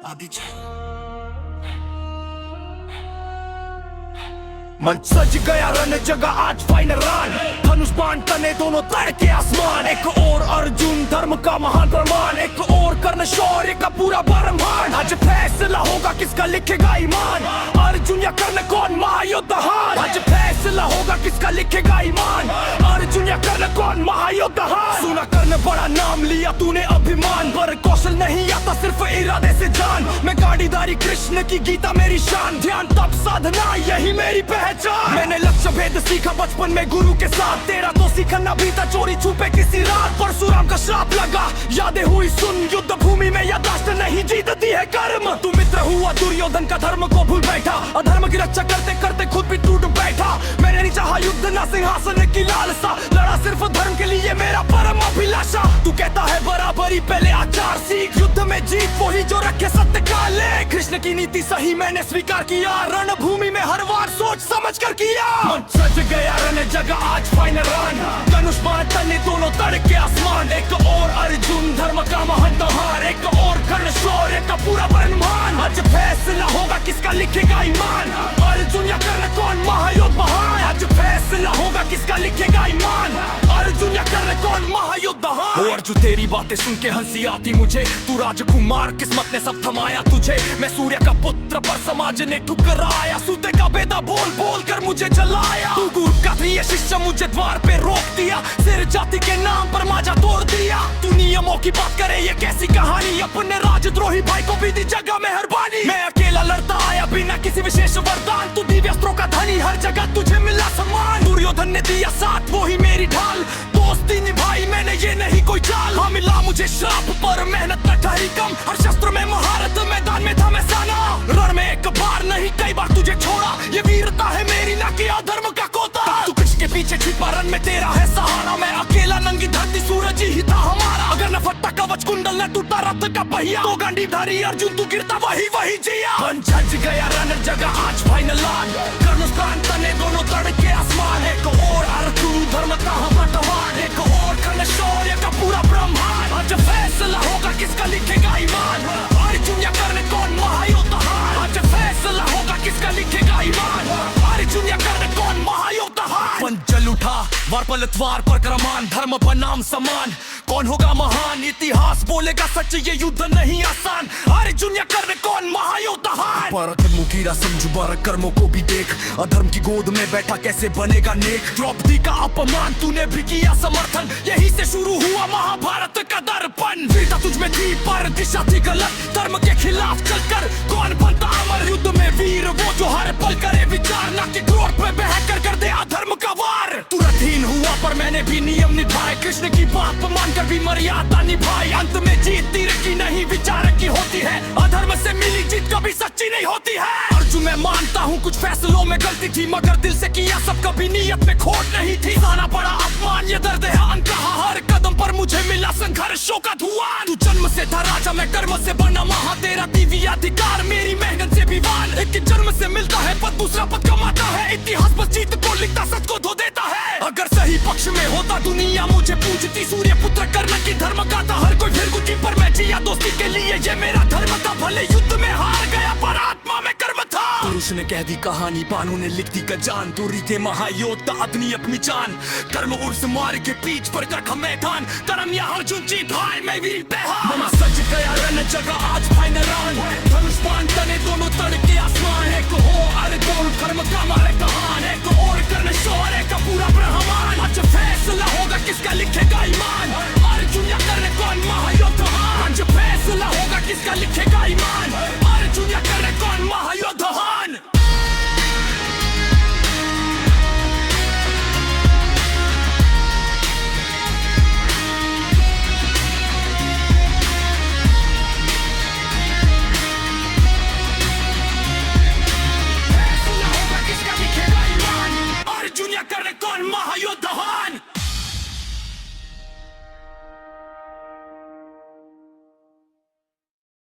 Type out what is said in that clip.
अभी मन सज गया रन जगह आज फाइनल रन, धनुष बाण तने दोनों तड़के आसमान। एक और अर्जुन धर्म का महान प्रमाण, एक और कर्ण शौर्य का पूरा ब्रह्मांड। आज फैसला होगा किसका लिखेगा ईमान, अर्जुन या कर्ण कौन महायोद्धान। आज फैसला होगा किसका लिखेगा ईमान, अर्जुन या कर्ण कौन महायोद्धान। सुना कर्ण बड़ा नाम लिया तूने अभिमान, पर कौशल नहीं आता सिर्फ इरादे से जान। मैं गाड़ीदारी कृष्ण की गीता मेरी शान, ध्यान तप साधना यही मेरी पहचान। मैंने लक्ष्य भेद सीखा बचपन में गुरु के साथ, तेरा तो सीखना भी था चोरी छुपे किसी रात। परशुराम का श्राप लगा यादें हुई सुन, युद्ध भूमि में यादाश्त नहीं जीतती है कर्म। तू मित्र हुआ दुर्योधन का धर्म को भूल बैठा, अधर्म की रक्षा करते करते खुद भी टूट बैठा। मैंने नहीं चाहा युद्ध ना सिंहासन की लालसा, लड़ा सिर्फ धर्म के लिए मेरा परम अभिलाषा। तू कहता है बराबरी पहले आचार सीख, युद्ध में जीत वही जो रखे सत्य का लेख। कृष्ण की नीति सही मैंने स्वीकार किया, रणभूमि में हर वार सोच समझ कर किया। मन सज गया रन जगह आज फाइनल रन, धनुष बाण तने दोनों तड़के आसमान। एक और अर्जुन धर्म का महान त्योहार, एक और कर्ण शौर्य का पूरा ब्रह्मांड। आज फैसला होगा किसका लिखेगा ईमान, अर्जुन या कर्ण कौन महायोद्धान। आज फैसला होगा किसका लिखेगा ईमान, अर्जुन या कर्ण कौन महायोद्धान। और जो तेरी बातें सुन के हंसी आती मुझे, तू राजकुमार किस्मत ने सब थमाया तुझे। मैं सूर्य का पुत्र पर समाज ने ठुकराया, सूते का बेदा बोल बोल कर मुझे जलाया। तू गुरु का प्रिय शिष्य मुझे द्वार पे रोक दिया, सिर जाति के नाम पर माजा तोड़ दिया। तू नियमों की बात करे ये कैसी कहानी, अपने राजद्रोही भाई को भी दी जगह मेहरबानी। मैं अकेला लड़ता आया बिना किसी विशेष वरदान, तू दिव्यास्त्रों का धनी हर जगह तुझे मिला सम्मान। दुर्योधन ने दिया साथ वो ही मेरी ढाल, दोस्ती निभाई मैंने ये नहीं कोई चाल। हाँ मिला मुझे श्राप पर मेहनत न ठहरी कम, हर शस्त्र में महारत मैदान में था मैं साना। रण में एक बार नहीं कई बार तुझे छोड़ा, ये वीरता है मेरी ना कि अधर्म का कोता। तू कृष्ण के पीछे छिपा रन में तेरा है सहारा, मैं अकेला नंगी धरती सूरज ही था हमारा। अगर न फटता कवच कुंडल न टूटा रथ का पहिया, तो गांडीवधारी अर्जुन तू गिरता वही वही जिया। मन सज गया रन जगह आज फाइनल रन, कर्ण बाण तने दोनों तड़के आसमान। एक और अर्जुन धर्म का बंटवार, एक और कर्ण शौर्य का पूरा ब्रह्मांड। आज फैसला होगा किसका लिखेगा ईमान, अर्जुन या कर्ण कौन महायोद्धान। आज फैसला होगा किसका लिखेगा ईमान, अर्जुन या कर्ण कौन महायोद्धान। पंचल उठा वार पलटवार पर क्रमान, धर्म बनाम समान कौन होगा महान। इतिहास बोलेगा सच ये युद्ध नहीं आसान, अर्जुन या कर्ण कौन महायोद्धान। परमुखीरा समझ बार कर्मों को भी देख, अधर्म की गोद में बैठा कैसे बनेगा नेक। द्रौपदी का अपमान तूने भी किया समर्थन, यही से शुरू हुआ महाभारत का दर्पण। वीरता तुझ में थी पर दिशा थी गलत, धर्म के खिलाफ चलकर कौन बनता अमर। युद्ध में वीर वो जो हर पल करे विचार, ना कि क्रोध पे बहकर कर दे अधर्म का वार। तू रथहीन हुआ पर मैंने भी नियम निभाए, कृष्ण की बात मानकर भी मर्यादा निभाई। अंत में जीत तीर की नहीं विचार की होती है, अधर्म से मिली जीत कभी सच्ची नहीं होती है। अर्जुन मैं मानता हूँ कुछ फैसलों में गलती थी, मगर दिल से किया सब कभी नीयत में खोट नहीं थी। साना बड़ा अपमान ये दर्द है अनकहा, हर कदम पर मुझे मिला संघर्षों का धुआं। तू जन्म से था राजा मैं कर्म से बना महा, तेरा दिव्य अधिकार मेरी मेहनत से भी वान। एक जन्म से मिलता है पद दूसरा पद कमाता है, इतिहास बस जीत को लिखता सच को धो देता है। अगर सही पक्ष में होता दुनिया मुझे पूछती, सूर्य पुत्र कर्ण की धर्म गाथा हर कोई फिर गुटी पर मैं जिया दोस्ती के लिए ये मेरा धर्म था। भले युद्ध में हार गया पर आत्मा में कर्म था। पुरुष ने कह दी कहानी बानों ने लिख दी गजान, दूरी थे महायोद्धा अपनी अपनी जान। कर्म उर्स मार के पीछ पर रखा मैदान, कर्म या अर्जुन जीत हार में वीर बेहान। मना सज गया रन जगह आज फाइनल रन, धनुष बाण तने दोनों तड़के आसमान। एक हो अर्जुन कर्म का मारे कहान, एक और कर्ण शौर्य का पूरा ब्रह्मांड। आज फैसला होगा किसका लिखेगा ईमान, अर्जुन या कर्ण कौन महायोद्धान। आज फैसला होगा किसका लिखेगा ईमान।